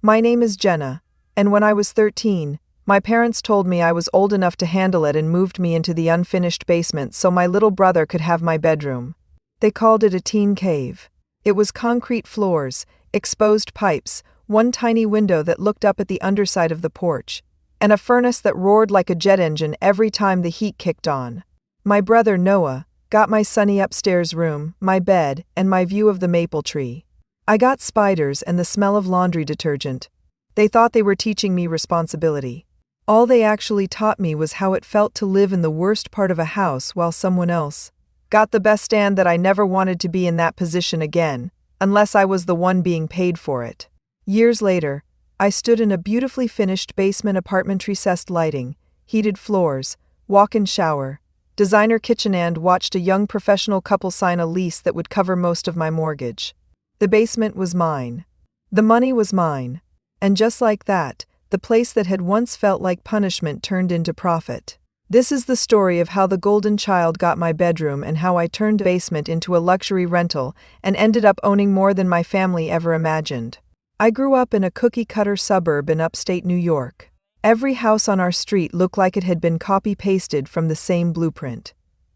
My name is Jenna, and when I was 13, my parents told me I was old enough to handle it and moved me into the unfinished basement so my little brother could have my bedroom. They called it a teen cave. It was concrete floors, exposed pipes, one tiny window that looked up at the underside of the porch, and a furnace that roared like a jet engine every time the heat kicked on. My brother Noah got my sunny upstairs room, my bed, and my view of the maple tree. I got spiders and the smell of laundry detergent. They thought they were teaching me responsibility. All they actually taught me was how it felt to live in the worst part of a house while someone else got the best, and that I never wanted to be in that position again, unless I was the one being paid for it. Years later, I stood in a beautifully finished basement apartment, recessed lighting, heated floors, walk-in shower, designer kitchen, and watched a young professional couple sign a lease that would cover most of my mortgage. The basement was mine. The money was mine. And just like that, the place that had once felt like punishment turned into profit. This is the story of how the golden child got my bedroom and how I turned basement into a luxury rental and ended up owning more than my family ever imagined. I grew up in a cookie-cutter suburb in upstate New York. Every house on our street looked like it had been copy-pasted from the same blueprint.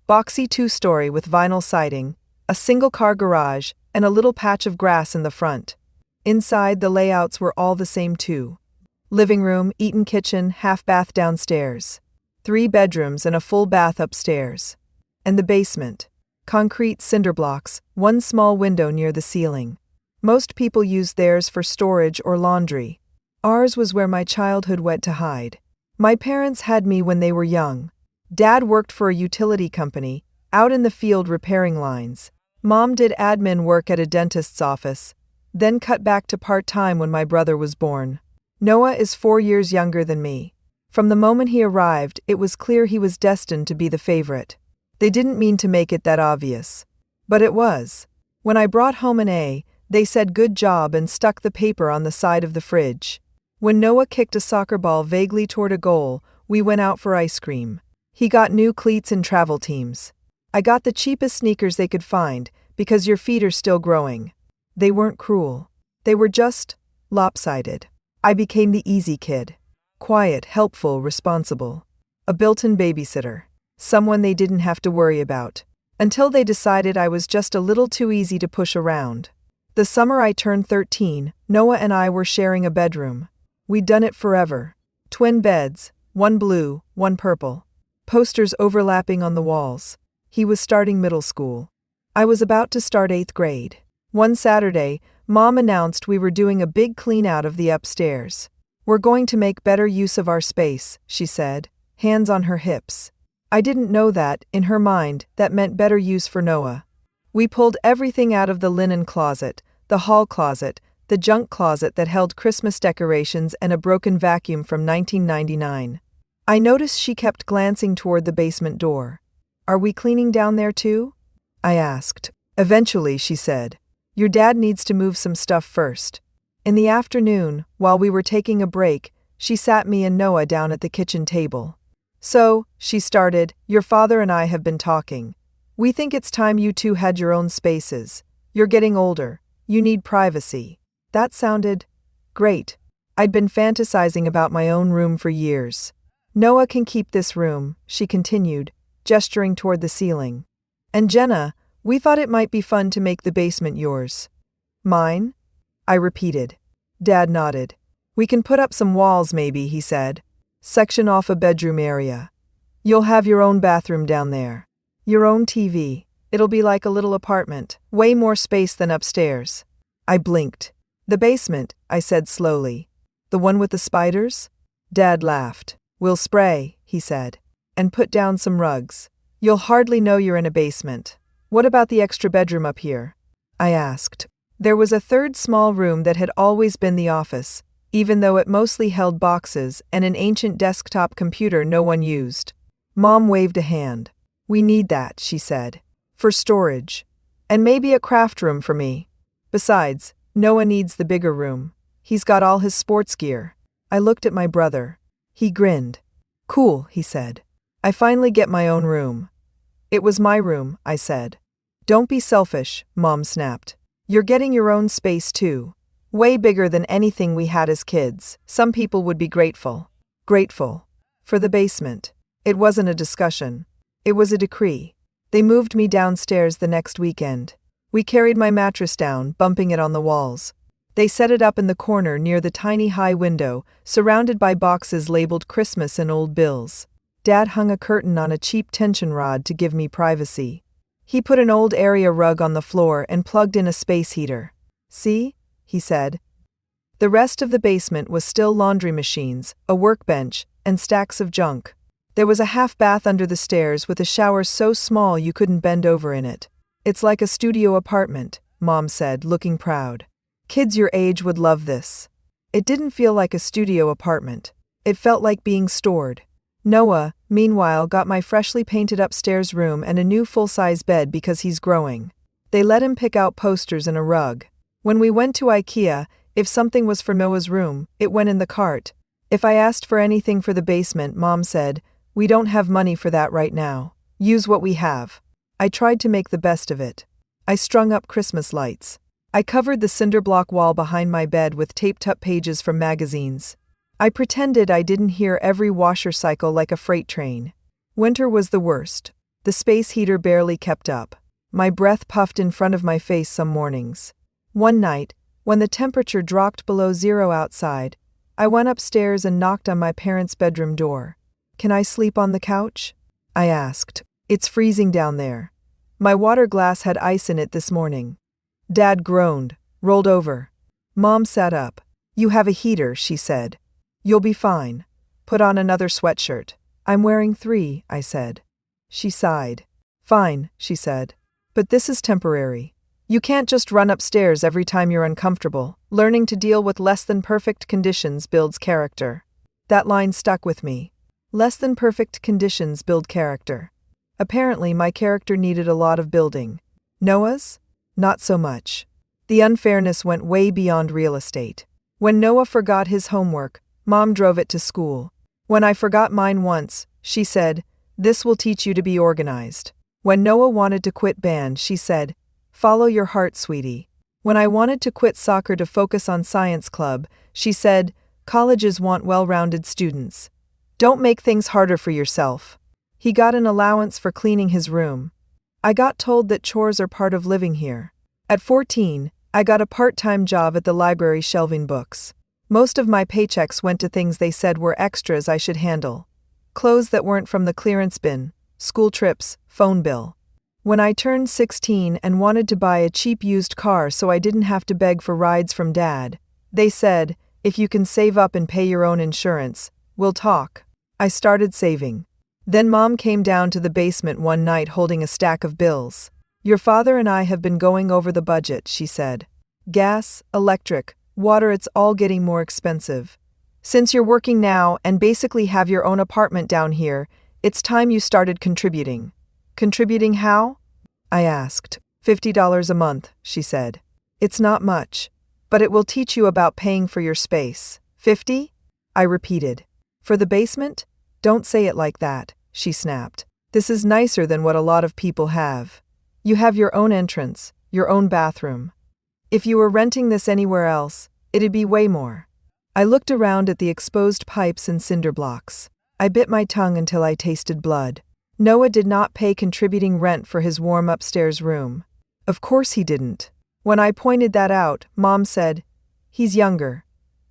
Boxy two-story with vinyl siding, a single-car garage, and a little patch of grass in the front. Inside, the layouts were all the same too. Living room, eat-in kitchen, half-bath downstairs. 3 bedrooms and a full bath upstairs. And the basement. Concrete cinder blocks, one small window near the ceiling. Most people used theirs for storage or laundry. Ours was where my childhood went to hide. My parents had me when they were young. Dad worked for a utility company, out in the field repairing lines. Mom did admin work at a dentist's office, then cut back to part-time when my brother was born. Noah is 4 years younger than me. From the moment he arrived, it was clear he was destined to be the favorite. They didn't mean to make it that obvious. But it was. When I brought home an A, they said good job and stuck the paper on the side of the fridge. When Noah kicked a soccer ball vaguely toward a goal, we went out for ice cream. He got new cleats and travel teams. I got the cheapest sneakers they could find, because your feet are still growing. They weren't cruel. They were just lopsided. I became the easy kid. Quiet, helpful, responsible. A built-in babysitter. Someone they didn't have to worry about. Until they decided I was just a little too easy to push around. The summer I turned 13, Noah and I were sharing a bedroom. We'd done it forever. Twin beds, one blue, one purple. Posters overlapping on the walls. He was starting middle school. I was about to start 8th grade. One Saturday, Mom announced we were doing a big clean-out of the upstairs. "We're going to make better use of our space," she said, hands on her hips. I didn't know that, in her mind, that meant better use for Noah. We pulled everything out of the linen closet, the hall closet, the junk closet that held Christmas decorations and a broken vacuum from 1999. I noticed she kept glancing toward the basement door. "Are we cleaning down there too?" I asked. "Eventually," she said. "Your dad needs to move some stuff first." In the afternoon, while we were taking a break, she sat me and Noah down at the kitchen table. "So," she started, "your father and I have been talking. We think it's time you two had your own spaces. You're getting older. You need privacy." That sounded great. I'd been fantasizing about my own room for years. "Noah can keep this room," she continued, gesturing toward the ceiling. "And Jenna, we thought it might be fun to make the basement yours." "Mine?" I repeated. Dad nodded. "We can put up some walls maybe," he said. "Section off a bedroom area. You'll have your own bathroom down there. Your own TV. It'll be like a little apartment, way more space than upstairs." I blinked. "The basement," I said slowly. "The one with the spiders?" Dad laughed. "We'll spray," he said, "and put down some rugs. You'll hardly know you're in a basement." "What about the extra bedroom up here?" I asked. There was a third small room that had always been the office, even though it mostly held boxes and an ancient desktop computer no one used. Mom waved a hand. "We need that," she said. "For storage. And maybe a craft room for me. Besides, Noah needs the bigger room. He's got all his sports gear." I looked at my brother. He grinned. "Cool," he said. "I finally get my own room." "It was my room," I said. "Don't be selfish," Mom snapped. "You're getting your own space too. Way bigger than anything we had as kids. Some people would be grateful. Grateful. For the basement. It wasn't a discussion. It was a decree. They moved me downstairs the next weekend. We carried my mattress down, bumping it on the walls. They set it up in the corner near the tiny high window, surrounded by boxes labeled Christmas and old bills. Dad hung a curtain on a cheap tension rod to give me privacy. He put an old area rug on the floor and plugged in a space heater. See? He said. The rest of the basement was still laundry machines, a workbench, and stacks of junk. There was a half bath under the stairs with a shower so small you couldn't bend over in it. It's like a studio apartment, Mom said, looking proud. Kids your age would love this. It didn't feel like a studio apartment. It felt like being stored. Noah, meanwhile, got my freshly painted upstairs room and a new full-size bed because he's growing. They let him pick out posters and a rug. When we went to IKEA, if something was for Noah's room, it went in the cart. If I asked for anything for the basement, Mom said, "We don't have money for that right now. Use what we have." I tried to make the best of it. I strung up Christmas lights. I covered the cinder block wall behind my bed with taped-up pages from magazines. I pretended I didn't hear every washer cycle like a freight train. Winter was the worst. The space heater barely kept up. My breath puffed in front of my face some mornings. One night, when the temperature dropped below zero outside, I went upstairs and knocked on my parents' bedroom door. "Can I sleep on the couch?" I asked. "It's freezing down there. My water glass had ice in it this morning." Dad groaned, rolled over. Mom sat up. "You have a heater," she said. "You'll be fine. Put on another sweatshirt." "I'm wearing 3, I said. She sighed. "Fine," she said. "But this is temporary. You can't just run upstairs every time you're uncomfortable. Learning to deal with less than perfect conditions builds character." That line stuck with me. Less than perfect conditions build character. Apparently, my character needed a lot of building. Noah's? Not so much. The unfairness went way beyond real estate. When Noah forgot his homework, Mom drove it to school. When I forgot mine once, she said, "This will teach you to be organized." When Noah wanted to quit band, she said, "Follow your heart, sweetie." When I wanted to quit soccer to focus on science club, she said, "Colleges want well-rounded students. Don't make things harder for yourself." He got an allowance for cleaning his room. I got told that chores are part of living here. At 14, I got a part-time job at the library shelving books. Most of my paychecks went to things they said were extras I should handle. Clothes that weren't from the clearance bin, school trips, phone bill. When I turned 16 and wanted to buy a cheap used car so I didn't have to beg for rides from Dad, they said, "If you can save up and pay your own insurance, we'll talk." I started saving. Then Mom came down to the basement one night holding a stack of bills. "Your father and I have been going over the budget," she said. "Gas, electric, water, it's all getting more expensive. Since you're working now and basically have your own apartment down here, it's time you started contributing." "Contributing how?" I asked. $50 a month, she said. "It's not much, but it will teach you about paying for your space." "50?" I repeated. "For the basement? Don't say it like that," she snapped. "This is nicer than what a lot of people have. You have your own entrance, your own bathroom. If you were renting this anywhere else, it'd be way more." I looked around at the exposed pipes and cinder blocks. I bit my tongue until I tasted blood. Noah did not pay contributing rent for his warm upstairs room. Of course he didn't. When I pointed that out, Mom said, "He's younger.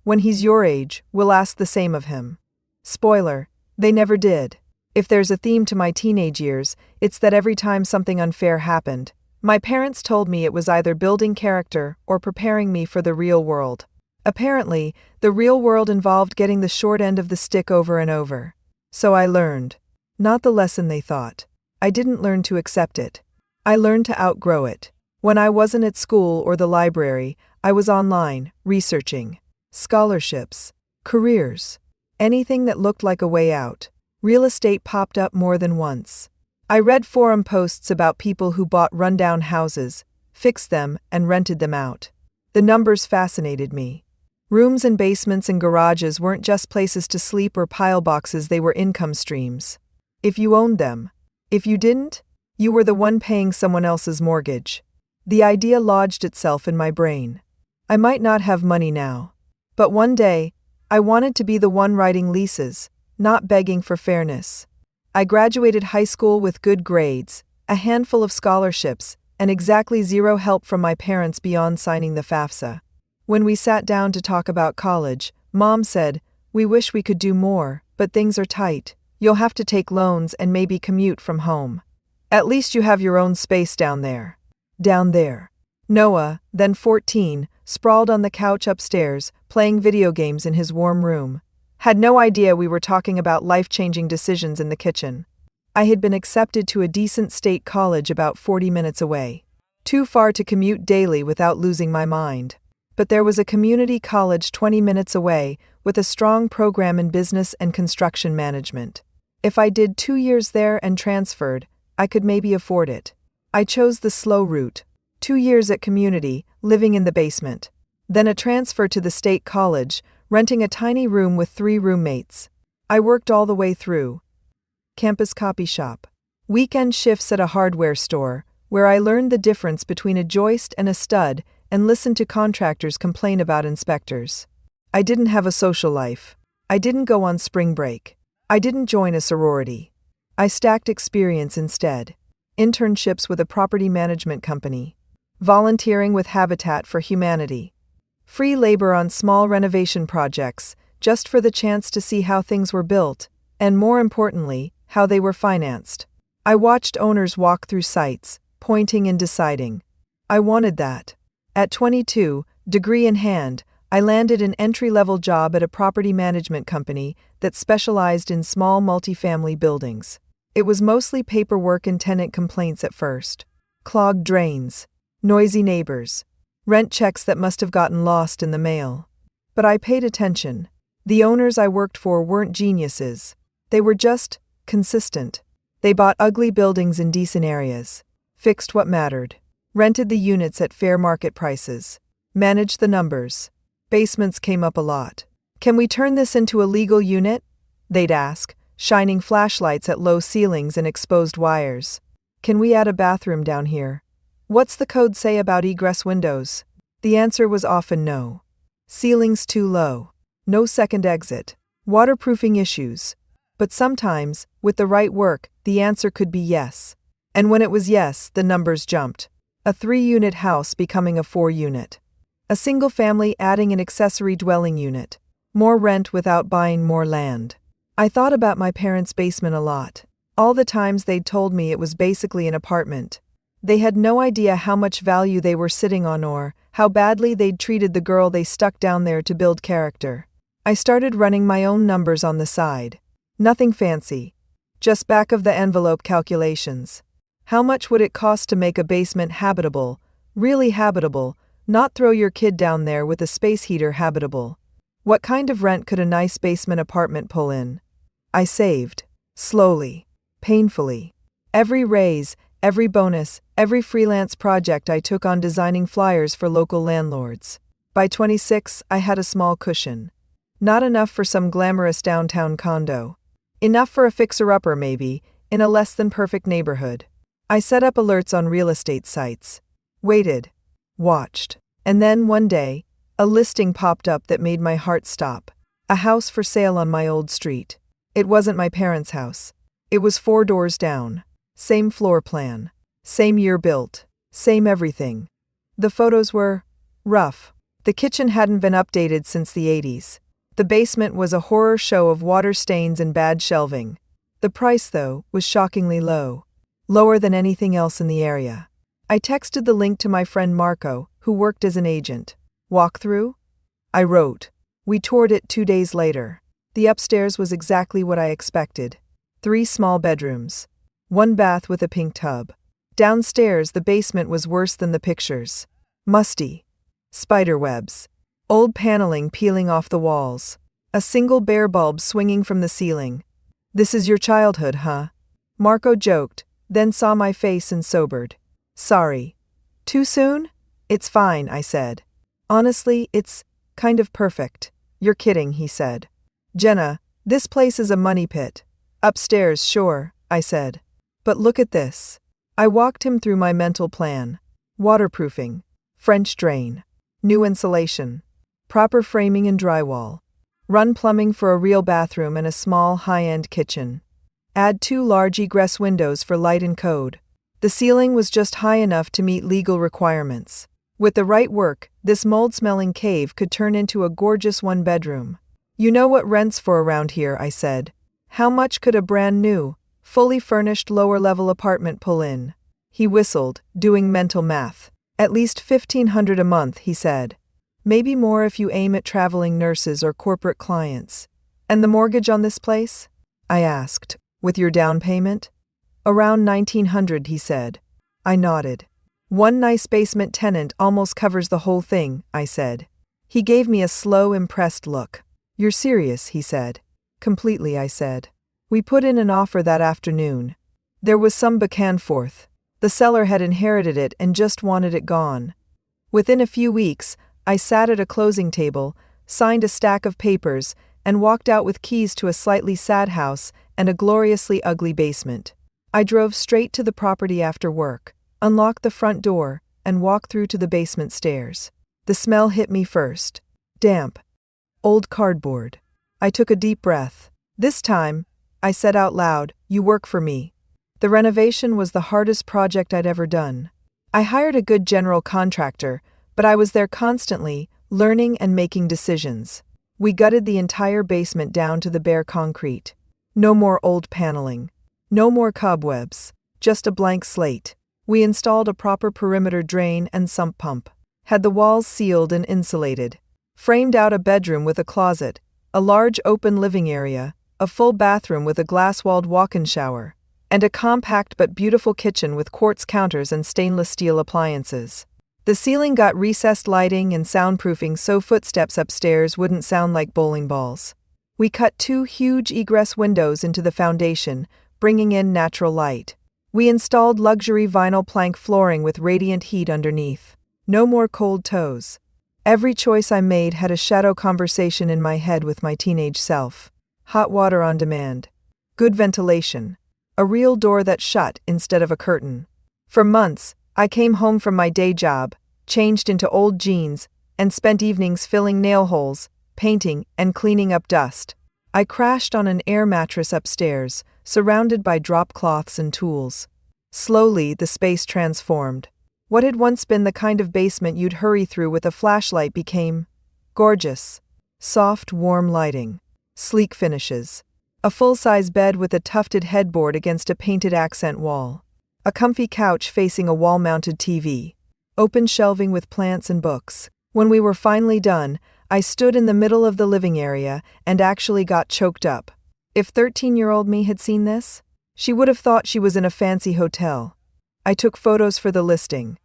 When he's your age, we'll ask the same of him." Spoiler, they never did. If there's a theme to my teenage years, it's that every time something unfair happened, my parents told me it was either building character or preparing me for the real world. Apparently, the real world involved getting the short end of the stick over and over. So I learned. Not the lesson they thought. I didn't learn to accept it. I learned to outgrow it. When I wasn't at school or the library, I was online, researching. Scholarships. Careers. Anything that looked like a way out. Real estate popped up more than once. I read forum posts about people who bought rundown houses, fixed them, and rented them out. The numbers fascinated me. Rooms and basements and garages weren't just places to sleep or pile boxes, they were income streams. If you owned them. If you didn't, you were the one paying someone else's mortgage. The idea lodged itself in my brain. I might not have money now. But one day, I wanted to be the one writing leases, not begging for fairness. I graduated high school with good grades, a handful of scholarships, and exactly zero help from my parents beyond signing the FAFSA. When we sat down to talk about college, Mom said, "We wish we could do more, but things are tight. You'll have to take loans and maybe commute from home. At least you have your own space down there." Down there. Noah, then 14, sprawled on the couch upstairs, playing video games in his warm room. Had no idea we were talking about life-changing decisions in the kitchen. I had been accepted to a decent state college about 40 minutes away. Too far to commute daily without losing my mind. But there was a community college 20 minutes away, with a strong program in business and construction management. If I did 2 years there and transferred, I could maybe afford it. I chose the slow route. 2 years at community, living in the basement. Then a transfer to the state college, renting a tiny room with 3 roommates. I worked all the way through. Campus copy shop. Weekend shifts at a hardware store, where I learned the difference between a joist and a stud and listened to contractors complain about inspectors. I didn't have a social life. I didn't go on spring break. I didn't join a sorority. I stacked experience instead. Internships with a property management company. Volunteering with Habitat for Humanity. Free labor on small renovation projects, just for the chance to see how things were built, and more importantly, how they were financed. I watched owners walk through sites, pointing and deciding. I wanted that. At 22, degree in hand, I landed an entry-level job at a property management company that specialized in small multifamily buildings. It was mostly paperwork and tenant complaints at first. Clogged drains, noisy neighbors, rent checks that must have gotten lost in the mail. But I paid attention. The owners I worked for weren't geniuses. They were just consistent. They bought ugly buildings in decent areas, fixed what mattered, rented the units at fair market prices, managed the numbers. Basements came up a lot. "Can we turn this into a legal unit?" they'd ask, shining flashlights at low ceilings and exposed wires. "Can we add a bathroom down here? What's the code say about egress windows?" The answer was often no. Ceilings too low. No second exit. Waterproofing issues. But sometimes, with the right work, the answer could be yes. And when it was yes, the numbers jumped. A 3-unit house becoming a 4-unit. A single family adding an accessory dwelling unit. More rent without buying more land. I thought about my parents' basement a lot. All the times they'd told me it was basically an apartment. They had no idea how much value they were sitting on or how badly they'd treated the girl they stuck down there to build character. I started running my own numbers on the side. Nothing fancy. Just back-of-the-envelope calculations. How much would it cost to make a basement habitable, really habitable, not throw your kid down there with a space heater habitable? What kind of rent could a nice basement apartment pull in? I saved. Slowly. Painfully. Every raise, every bonus, every freelance project I took on designing flyers for local landlords. By 26, I had a small cushion. Not enough for some glamorous downtown condo. Enough for a fixer-upper maybe, in a less-than-perfect neighborhood. I set up alerts on real estate sites. Waited. Watched. And then, one day, a listing popped up that made my heart stop. A house for sale on my old street. It wasn't my parents' house. It was 4 doors down. Same floor plan. Same year built. Same everything. The photos were rough. The kitchen hadn't been updated since the 80s. The basement was a horror show of water stains and bad shelving. The price, though, was shockingly low. Lower than anything else in the area. I texted the link to my friend Marco, who worked as an agent. Walkthrough? I wrote. We toured it 2 days later. The upstairs was exactly what I expected. 3 small bedrooms. 1 bath with a pink tub. Downstairs, the basement was worse than the pictures. Musty. Spiderwebs. Old paneling peeling off the walls. A single bare bulb swinging from the ceiling. "This is your childhood, huh?" Marco joked, then saw my face and sobered. "Sorry. Too soon?" "It's fine," I said. "Honestly, it's kind of perfect." "You're kidding," he said. "Jenna, this place is a money pit." "Upstairs, sure," I said. "But look at this." I walked him through my mental plan. Waterproofing. French drain. New insulation. Proper framing and drywall. Run plumbing for a real bathroom and a small, high-end kitchen. Add 2 large egress windows for light and code. The ceiling was just high enough to meet legal requirements. With the right work, this mold-smelling cave could turn into a gorgeous one-bedroom. You know what rents for around here, I said. How much could a brand new, fully furnished lower-level apartment pull in? He whistled, doing mental math. At least $1,500 a month, he said. Maybe more if you aim at traveling nurses or corporate clients. And the mortgage on this place? I asked. With your down payment? Around $1,900, he said. I nodded. One nice basement tenant almost covers the whole thing, I said. He gave me a slow, impressed look. You're serious, he said. Completely, I said. We put in an offer that afternoon. There was some back and forth. The seller had inherited it and just wanted it gone. Within a few weeks, I sat at a closing table, signed a stack of papers, and walked out with keys to a slightly sad house and a gloriously ugly basement. I drove straight to the property after work, unlocked the front door, and walked through to the basement stairs. The smell hit me first. Damp. Old cardboard. I took a deep breath. This time, I said out loud, you work for me. The renovation was the hardest project I'd ever done. I hired a good general contractor, but I was there constantly, learning and making decisions. We gutted the entire basement down to the bare concrete. No more old paneling. No more cobwebs. Just a blank slate. We installed a proper perimeter drain and sump pump. Had the walls sealed and insulated. Framed out a bedroom with a closet, a large open living area, a full bathroom with a glass-walled walk-in shower, and a compact but beautiful kitchen with quartz counters and stainless steel appliances. The ceiling got recessed lighting and soundproofing so footsteps upstairs wouldn't sound like bowling balls. We cut 2 huge egress windows into the foundation, bringing in natural light. We installed luxury vinyl plank flooring with radiant heat underneath. No more cold toes. Every choice I made had a shadow conversation in my head with my teenage self. Hot water on demand. Good ventilation. A real door that shut instead of a curtain. For months, I came home from my day job, changed into old jeans, and spent evenings filling nail holes, painting, and cleaning up dust. I crashed on an air mattress upstairs, surrounded by drop cloths and tools. Slowly, the space transformed. What had once been the kind of basement you'd hurry through with a flashlight became gorgeous. Soft, warm lighting. Sleek finishes. A full-size bed with a tufted headboard against a painted accent wall. A comfy couch facing a wall-mounted TV. Open shelving with plants and books. When we were finally done, I stood in the middle of the living area and actually got choked up. If 13-year-old me had seen this, she would have thought she was in a fancy hotel. I took photos for the listing.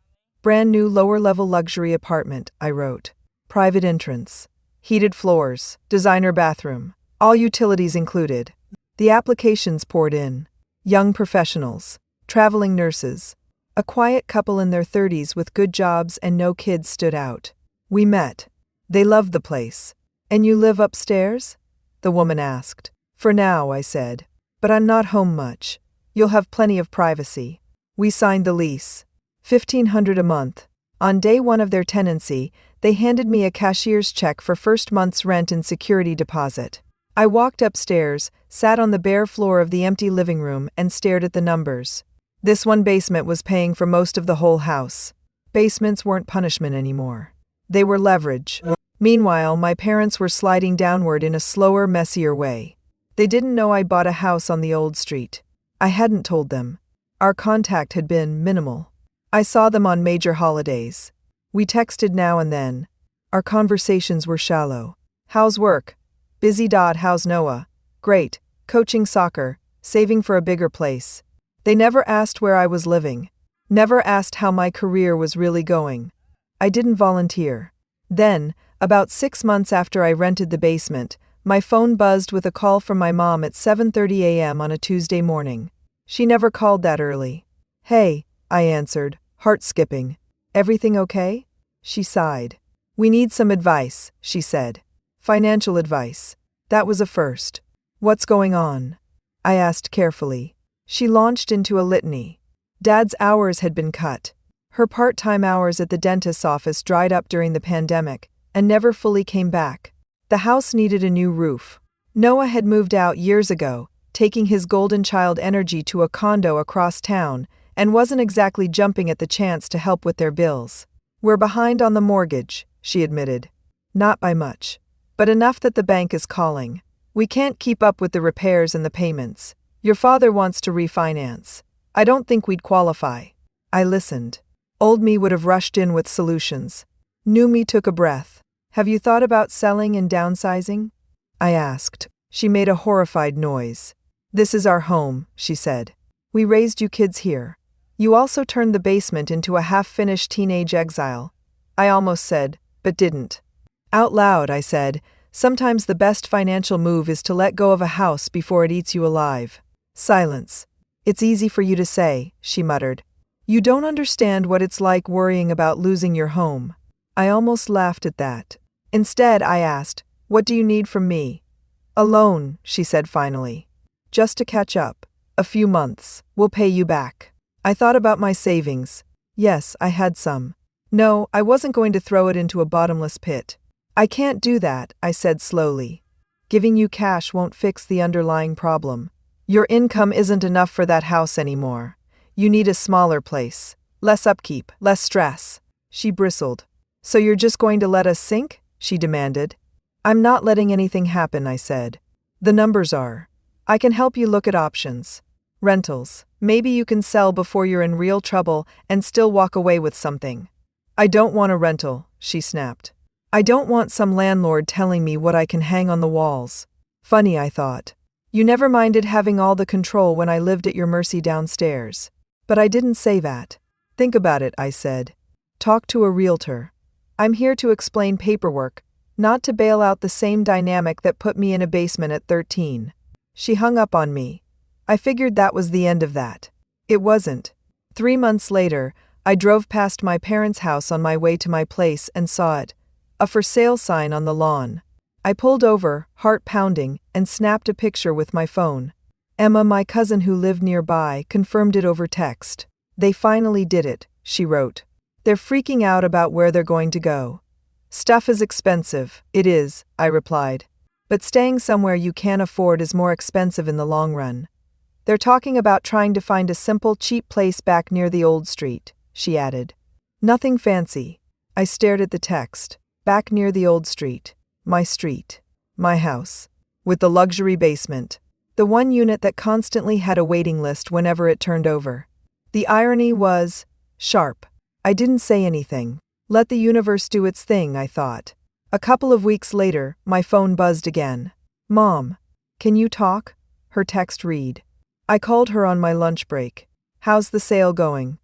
Brand new lower-level luxury apartment, I wrote. Private entrance. Heated floors. Designer bathroom. All utilities included. The applications poured in. Young professionals. Traveling nurses. A quiet couple in their 30s with good jobs and no kids stood out. We met. They loved the place. And you live upstairs? The woman asked. For now, I said. But I'm not home much. You'll have plenty of privacy. We signed the lease. $1,500 a month. On day 1 of their tenancy, they handed me a cashier's check for first month's rent and security deposit. I walked upstairs, sat on the bare floor of the empty living room, and stared at the numbers. This one basement was paying for most of the whole house. Basements weren't punishment anymore. They were leverage. Meanwhile, my parents were sliding downward in a slower, messier way. They didn't know I bought a house on the old street. I hadn't told them. Our contact had been minimal. I saw them on major holidays. We texted now and then. Our conversations were shallow. How's work? Busy. How's Noah? Great. Coaching soccer. Saving for a bigger place. They never asked where I was living. Never asked how my career was really going. I didn't volunteer. Then, about 6 months after I rented the basement, my phone buzzed with a call from my mom at 7:30 a.m. on a Tuesday morning. She never called that early. Hey, I answered, heart skipping. Everything okay? She sighed. We need some advice, she said. Financial advice. That was a first. What's going on? I asked carefully. She launched into a litany. Dad's hours had been cut. Her part-time hours at the dentist's office dried up during the pandemic and never fully came back. The house needed a new roof. Noah had moved out years ago, taking his golden child energy to a condo across town, and wasn't exactly jumping at the chance to help with their bills. "We're behind on the mortgage," she admitted. "Not by much, but enough that the bank is calling. We can't keep up with the repairs and the payments. Your father wants to refinance. I don't think we'd qualify." I listened. Old me would have rushed in with solutions. New me took a breath. "Have you thought about selling and downsizing?" I asked. She made a horrified noise. "This is our home," she said. "We raised you kids here. You also turned the basement into a half-finished teenage exile." I almost said, but didn't. Out loud, I said, "Sometimes the best financial move is to let go of a house before it eats you alive." Silence. "It's easy for you to say," she muttered. "You don't understand what it's like worrying about losing your home." I almost laughed at that. Instead, I asked, "What do you need from me?" "A loan," she said finally. "Just to catch up. A few months. We'll pay you back." I thought about my savings. Yes, I had some. No, I wasn't going to throw it into a bottomless pit. "I can't do that," I said slowly. "Giving you cash won't fix the underlying problem. Your income isn't enough for that house anymore. You need a smaller place. Less upkeep, less stress." She bristled. "So you're just going to let us sink?" she demanded. "I'm not letting anything happen," I said. "The numbers are. I can help you look at options. Rentals. Maybe you can sell before you're in real trouble and still walk away with something." "I don't want a rental," she snapped. "I don't want some landlord telling me what I can hang on the walls." Funny, I thought. You never minded having all the control when I lived at your mercy downstairs. But I didn't say that. "Think about it," I said. "Talk to a realtor. I'm here to explain paperwork, not to bail out the same dynamic that put me in a basement at 13. She hung up on me. I figured that was the end of that. It wasn't. 3 months later, I drove past my parents' house on my way to my place and saw it, a for sale sign on the lawn. I pulled over, heart pounding, and snapped a picture with my phone. Emma, my cousin who lived nearby, confirmed it over text. "They finally did it," she wrote. "They're freaking out about where they're going to go." "Stuff is expensive." "It is," I replied. "But staying somewhere you can't afford is more expensive in the long run." "They're talking about trying to find a simple, cheap place back near the old street," she added. "Nothing fancy." I stared at the text. Back near the old street. My street. My house. With the luxury basement. The one unit that constantly had a waiting list whenever it turned over. The irony was sharp. I didn't say anything. Let the universe do its thing, I thought. A couple of weeks later, my phone buzzed again. "Mom, can you talk?" Her text read. I called her on my lunch break. "How's the sale going?"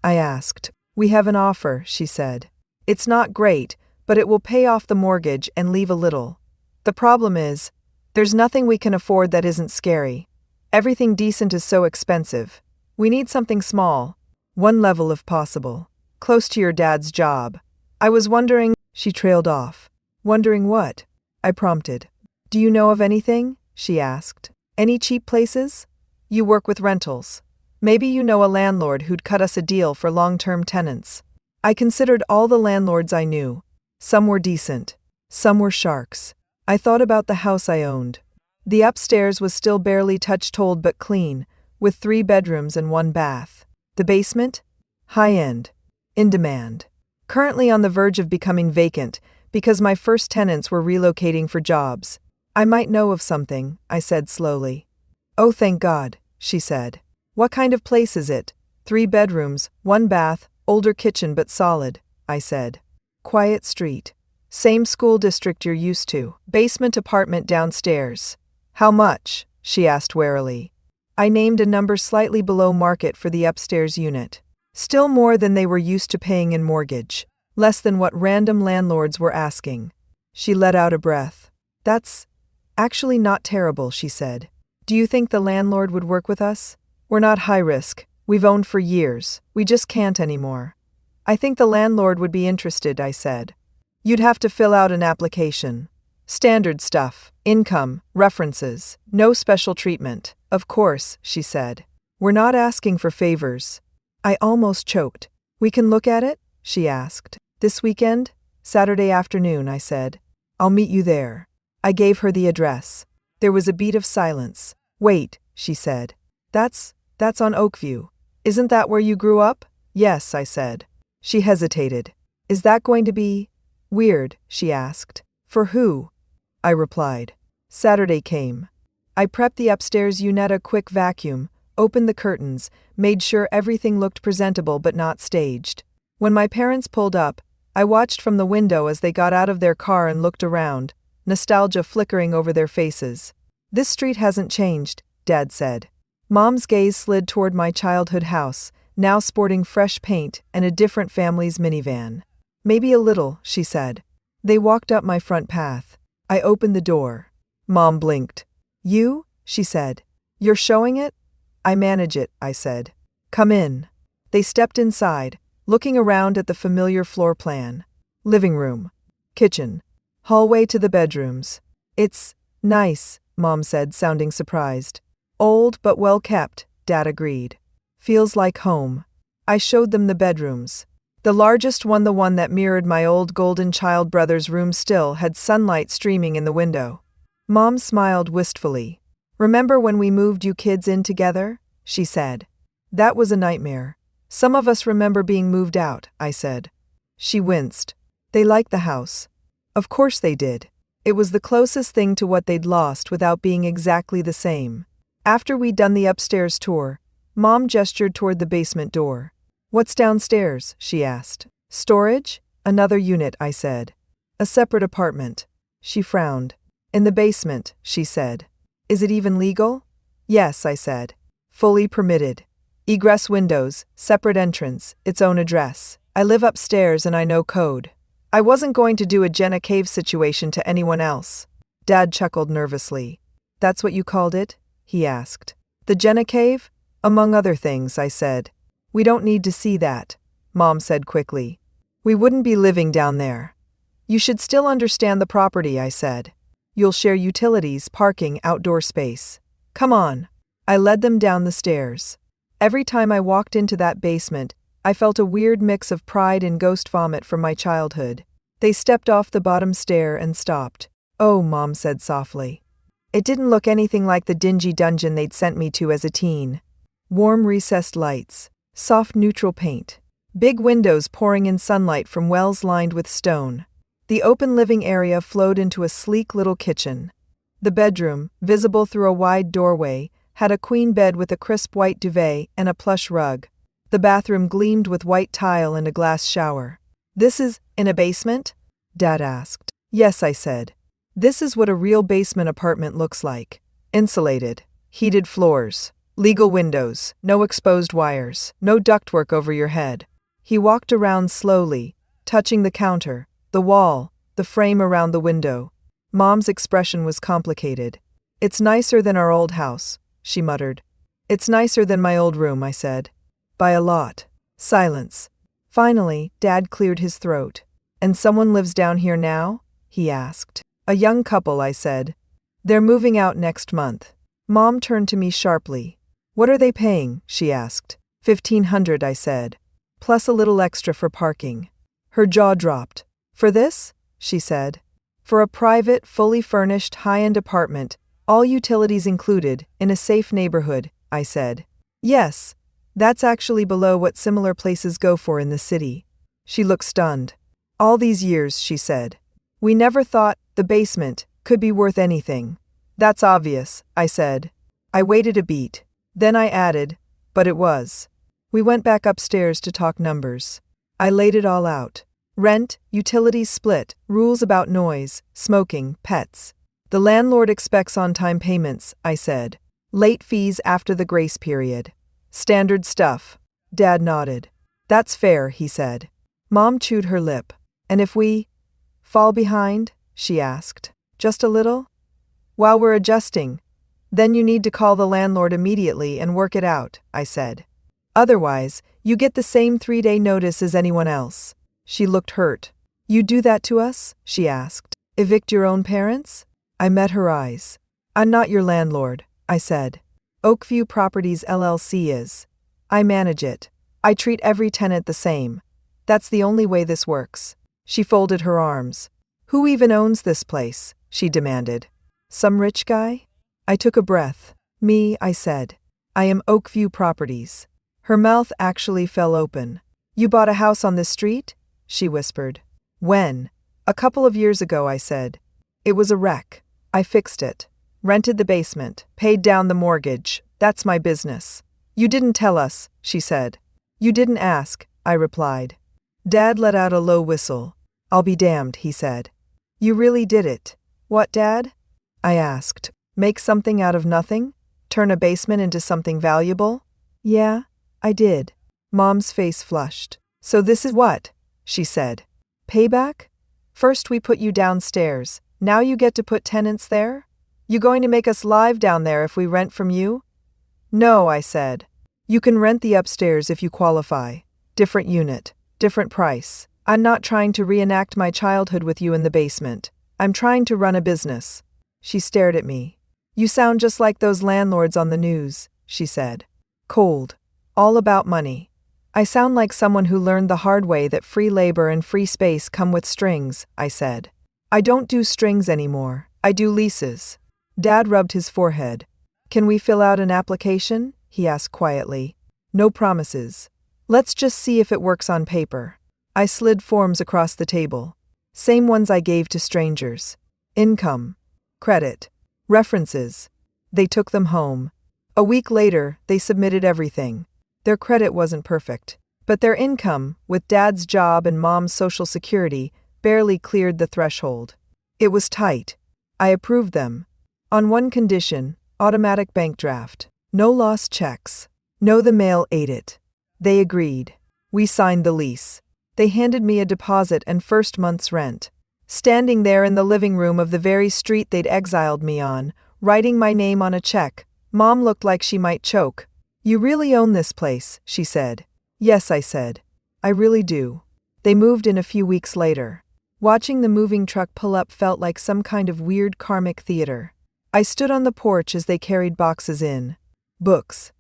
I asked. "We have an offer," she said. "It's not great, but it will pay off the mortgage and leave a little. The problem is, there's nothing we can afford that isn't scary. Everything decent is so expensive. We need something small. One level if possible. Close to your dad's job." I was wondering, she trailed off. "Wondering what?" I prompted. "Do you know of anything?" she asked. "Any cheap places? You work with rentals. Maybe you know a landlord who'd cut us a deal for long-term tenants." I considered all the landlords I knew. Some were decent. Some were sharks. I thought about the house I owned. The upstairs was still barely touch-told but clean, with 3 bedrooms and 1 bath. The basement? High-end. In demand. Currently on the verge of becoming vacant because my first tenants were relocating for jobs. "I might know of something," I said slowly. "Oh, thank God," she said. "What kind of place is it?" 3 bedrooms, 1 bath, older kitchen but solid," I said. "Quiet street. Same school district you're used to. Basement apartment downstairs." "How much?" she asked warily. I named a number slightly below market for the upstairs unit. Still more than they were used to paying in mortgage. Less than what random landlords were asking. She let out a breath. "That's actually not terrible," she said. "Do you think the landlord would work with us? We're not high risk. We've owned for years. We just can't anymore." "I think the landlord would be interested," I said. "You'd have to fill out an application. Standard stuff. Income, references. No special treatment." "Of course," she said. "We're not asking for favors." I almost choked. We can look at it? She asked. This weekend? Saturday afternoon, I said. I'll meet you there. I gave her the address. There was a beat of silence. Wait, she said. That's on Oakview. Isn't that where you grew up? Yes, I said. She hesitated. Is that going to be weird? She asked. For who? I replied. Saturday came. I prepped the upstairs unit a quick vacuum, opened the curtains, made sure everything looked presentable but not staged. When my parents pulled up, I watched from the window as they got out of their car and looked around, nostalgia flickering over their faces. This street hasn't changed, Dad said. Mom's gaze slid toward my childhood house, now sporting fresh paint and a different family's minivan. Maybe a little, she said. They walked up my front path. I opened the door. Mom blinked. You? She said. You're showing it? I manage it, I said. Come in. They stepped inside, looking around at the familiar floor plan. Living room. Kitchen. Hallway to the bedrooms. It's nice, Mom said, sounding surprised. Old but well kept, Dad agreed. Feels like home. I showed them the bedrooms. The largest one, the one that mirrored my old golden child brother's room, still had sunlight streaming in the window. Mom smiled wistfully. Remember when we moved you kids in together? She said. That was a nightmare. Some of us remember being moved out, I said. She winced. They liked the house. Of course they did. It was the closest thing to what they'd lost without being exactly the same. After we'd done the upstairs tour, Mom gestured toward the basement door. What's downstairs? She asked. Storage? Another unit, I said. A separate apartment. She frowned. In the basement, she said. Is it even legal? Yes, I said. Fully permitted. Egress windows, separate entrance, its own address. I live upstairs and I know code. I wasn't going to do a Jenna Cave situation to anyone else. Dad chuckled nervously. That's what you called it? He asked. The Jenna Cave? Among other things, I said. We don't need to see that, Mom said quickly. We wouldn't be living down there. You should still understand the property, I said. You'll share utilities, parking, outdoor space. Come on. I led them down the stairs. Every time I walked into that basement, I felt a weird mix of pride and ghost vomit from my childhood. They stepped off the bottom stair and stopped. Oh, Mom said softly. It didn't look anything like the dingy dungeon they'd sent me to as a teen. Warm recessed lights, soft neutral paint, big windows pouring in sunlight from wells lined with stone. The open living area flowed into a sleek little kitchen. The bedroom, visible through a wide doorway, had a queen bed with a crisp white duvet and a plush rug. The bathroom gleamed with white tile and a glass shower. This is in a basement? Dad asked. Yes, I said. This is what a real basement apartment looks like. Insulated, heated floors, legal windows, no exposed wires, no ductwork over your head. He walked around slowly, touching the counter, the wall, the frame around the window. Mom's expression was complicated. It's nicer than our old house, she muttered. It's nicer than my old room, I said. By a lot. Silence. Finally, Dad cleared his throat. And someone lives down here now? He asked. A young couple, I said. They're moving out next month. Mom turned to me sharply. What are they paying? She asked. $1,500, I said. Plus a little extra for parking. Her jaw dropped. For this? She said. For a private, fully furnished, high-end apartment, all utilities included, in a safe neighborhood, I said. Yes. That's actually below what similar places go for in the city. She looked stunned. All these years, she said. We never thought the basement could be worth anything. That's obvious, I said. I waited a beat. Then I added, but it was. We went back upstairs to talk numbers. I laid it all out. Rent, utilities split, rules about noise, smoking, pets. The landlord expects on-time payments, I said. Late fees after the grace period. Standard stuff. Dad nodded. That's fair, he said. Mom chewed her lip. And if we fall behind? She asked. Just a little? While we're adjusting. Then you need to call the landlord immediately and work it out, I said. Otherwise, you get the same 3-day notice as anyone else. She looked hurt. You do that to us? She asked. Evict your own parents? I met her eyes. I'm not your landlord, I said. Oakview Properties LLC is. I manage it. I treat every tenant the same. That's the only way this works. She folded her arms. Who even owns this place? She demanded. Some rich guy? I took a breath. Me, I said. I am Oakview Properties. Her mouth actually fell open. You bought a house on this street? She whispered. When? A couple of years ago, I said. It was a wreck. I fixed it. Rented the basement. Paid down the mortgage. That's my business. You didn't tell us, she said. You didn't ask, I replied. Dad let out a low whistle. I'll be damned, he said. You really did it. What, Dad? I asked. Make something out of nothing? Turn a basement into something valuable? Yeah, I did. Mom's face flushed. So this is what? She said. Payback? First we put you downstairs. Now you get to put tenants there? You going to make us live down there if we rent from you? No, I said. You can rent the upstairs if you qualify. Different unit, different price. I'm not trying to reenact my childhood with you in the basement. I'm trying to run a business. She stared at me. You sound just like those landlords on the news, she said. Cold. All about money. I sound like someone who learned the hard way that free labor and free space come with strings, I said. I don't do strings anymore. I do leases. Dad rubbed his forehead. Can we fill out an application? He asked quietly. No promises. Let's just see if it works on paper. I slid forms across the table. Same ones I gave to strangers. Income. Credit. References. They took them home. A week later, they submitted everything. Their credit wasn't perfect, but their income, with Dad's job and Mom's Social Security, barely cleared the threshold. It was tight. I approved them. On one condition, automatic bank draft. No lost checks. No, the mail ate it. They agreed. We signed the lease. They handed me a deposit and first month's rent. Standing there in the living room of the very street they'd exiled me on, writing my name on a check, Mom looked like she might choke. You really own this place, she said. Yes, I said. I really do. They moved in a few weeks later. Watching the moving truck pull up felt like some kind of weird karmic theater. I stood on the porch as they carried boxes in. Books.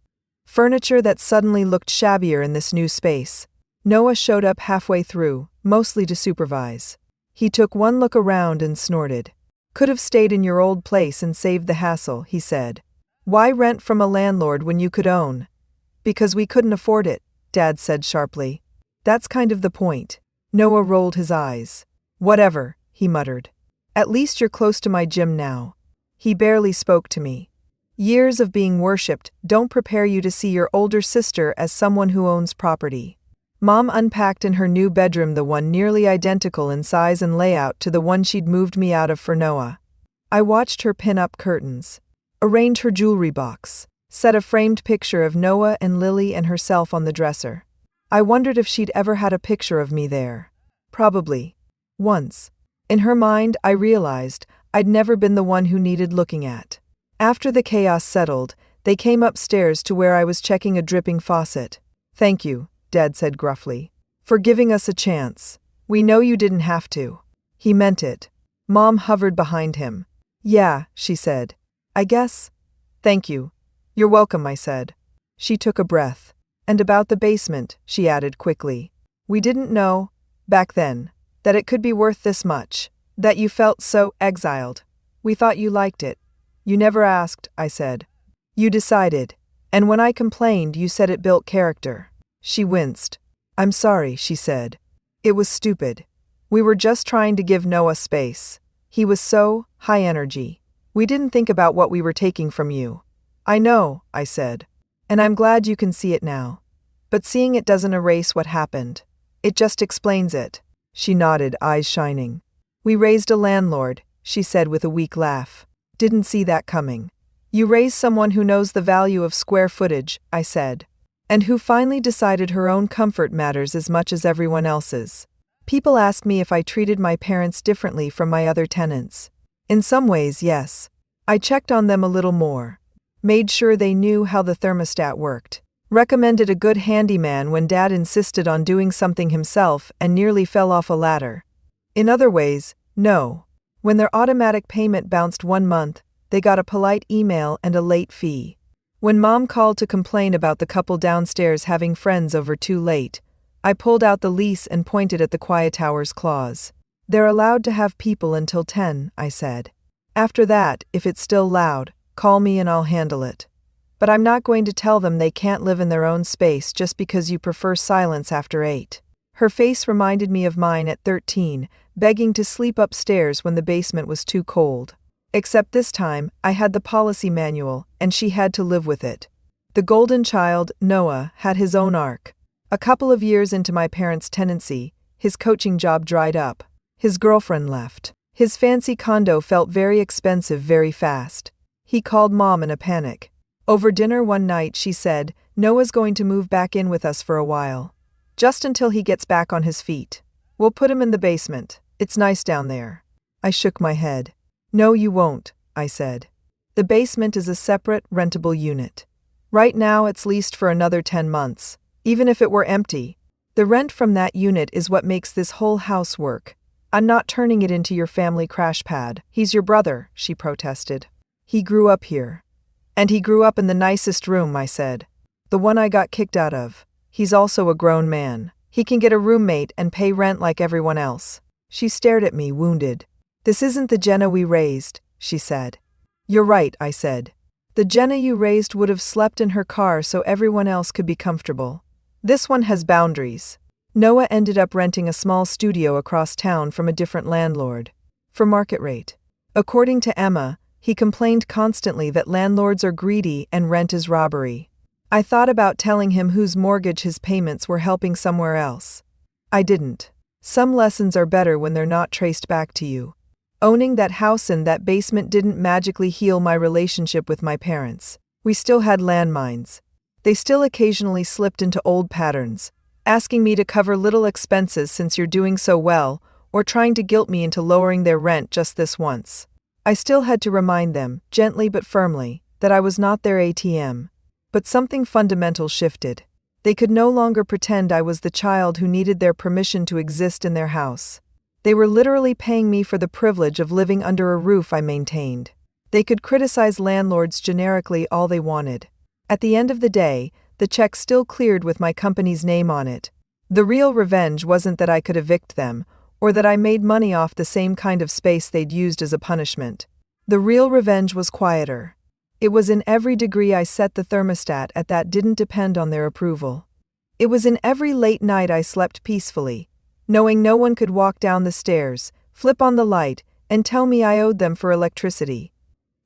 Furniture that suddenly looked shabbier in this new space. Noah showed up halfway through, mostly to supervise. He took one look around and snorted. Could have stayed in your old place and saved the hassle, he said. Why rent from a landlord when you could own? Because we couldn't afford it, Dad said sharply. That's kind of the point. Noah rolled his eyes. Whatever, he muttered. At least you're close to my gym now. He barely spoke to me. Years of being worshipped don't prepare you to see your older sister as someone who owns property. Mom unpacked in her new bedroom, the one nearly identical in size and layout to the one she'd moved me out of for Noah. I watched her pin up curtains, arrange her jewelry box, set a framed picture of Noah and Lily and herself on the dresser. I wondered if she'd ever had a picture of me there. Probably. Once. In her mind, I realized I'd never been the one who needed looking at. After the chaos settled, they came upstairs to where I was checking a dripping faucet. Thank you, Dad said gruffly, for giving us a chance. We know you didn't have to. He meant it. Mom hovered behind him. Yeah, she said. I guess. Thank you. You're welcome, I said. She took a breath. And about the basement, she added quickly. We didn't know, back then, that it could be worth this much, that you felt so exiled. We thought you liked it. You never asked, I said. You decided. And when I complained, you said it built character. She winced. I'm sorry, she said. It was stupid. We were just trying to give Noah space. He was so high energy. We didn't think about what we were taking from you. I know, I said. And I'm glad you can see it now. But seeing it doesn't erase what happened. It just explains it. She nodded, eyes shining. We raised a landlord, she said with a weak laugh. Didn't see that coming. You raised someone who knows the value of square footage, I said. And who finally decided her own comfort matters as much as everyone else's. People ask me if I treated my parents differently from my other tenants. In some ways, yes. I checked on them a little more. Made sure they knew how the thermostat worked. Recommended a good handyman when Dad insisted on doing something himself and nearly fell off a ladder. In other ways, no. When their automatic payment bounced one month, they got a polite email and a late fee. When Mom called to complain about the couple downstairs having friends over too late, I pulled out the lease and pointed at the Quiet Towers clause. They're allowed to have people until 10, I said. After that, if it's still loud, call me and I'll handle it. But I'm not going to tell them they can't live in their own space just because you prefer silence after 8. Her face reminded me of mine at 13, begging to sleep upstairs when the basement was too cold. Except this time, I had the policy manual, and she had to live with it. The golden child, Noah, had his own arc. A couple of years into my parents' tenancy, his coaching job dried up. His girlfriend left. His fancy condo felt very expensive very fast. He called Mom in a panic. Over dinner one night she said, "Noah's going to move back in with us for a while. Just until he gets back on his feet. We'll put him in the basement. It's nice down there." I shook my head. "No, you won't," I said. "The basement is a separate, rentable unit. Right now it's leased for another 10 months, even if it were empty. The rent from that unit is what makes this whole house work. I'm not turning it into your family crash pad." "He's your brother," she protested. "He grew up here." "And he grew up in the nicest room," I said. "The one I got kicked out of. He's also a grown man. He can get a roommate and pay rent like everyone else." She stared at me, wounded. "This isn't the Jenna we raised," she said. "You're right," I said. "The Jenna you raised would have slept in her car so everyone else could be comfortable. This one has boundaries." Noah ended up renting a small studio across town from a different landlord. For market rate. According to Emma, he complained constantly that landlords are greedy and rent is robbery. I thought about telling him whose mortgage his payments were helping somewhere else. I didn't. Some lessons are better when they're not traced back to you. Owning that house and that basement didn't magically heal my relationship with my parents. We still had landmines. They still occasionally slipped into old patterns, asking me to cover little expenses since you're doing so well, or trying to guilt me into lowering their rent just this once. I still had to remind them, gently but firmly, that I was not their ATM. But something fundamental shifted. They could no longer pretend I was the child who needed their permission to exist in their house. They were literally paying me for the privilege of living under a roof I maintained. They could criticize landlords generically all they wanted. At the end of the day, the check still cleared with my company's name on it. The real revenge wasn't that I could evict them, or that I made money off the same kind of space they'd used as a punishment. The real revenge was quieter. It was in every degree I set the thermostat at that didn't depend on their approval. It was in every late night I slept peacefully, knowing no one could walk down the stairs, flip on the light, and tell me I owed them for electricity.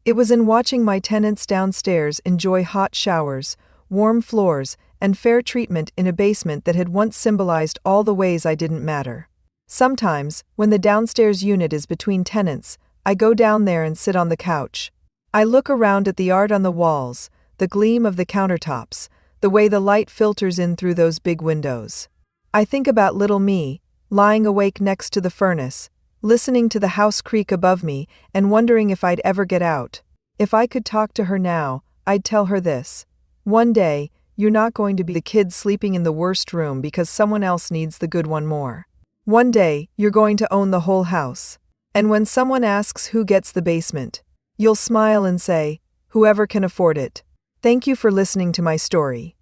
It was in watching my tenants downstairs enjoy hot showers, warm floors, and fair treatment in a basement that had once symbolized all the ways I didn't matter. Sometimes, when the downstairs unit is between tenants, I go down there and sit on the couch. I look around at the art on the walls, the gleam of the countertops, the way the light filters in through those big windows. I think about little me, lying awake next to the furnace, listening to the house creak above me and wondering if I'd ever get out. If I could talk to her now, I'd tell her this. One day, you're not going to be the kid sleeping in the worst room because someone else needs the good one more. One day, you're going to own the whole house. And when someone asks who gets the basement, you'll smile and say, whoever can afford it. Thank you for listening to my story.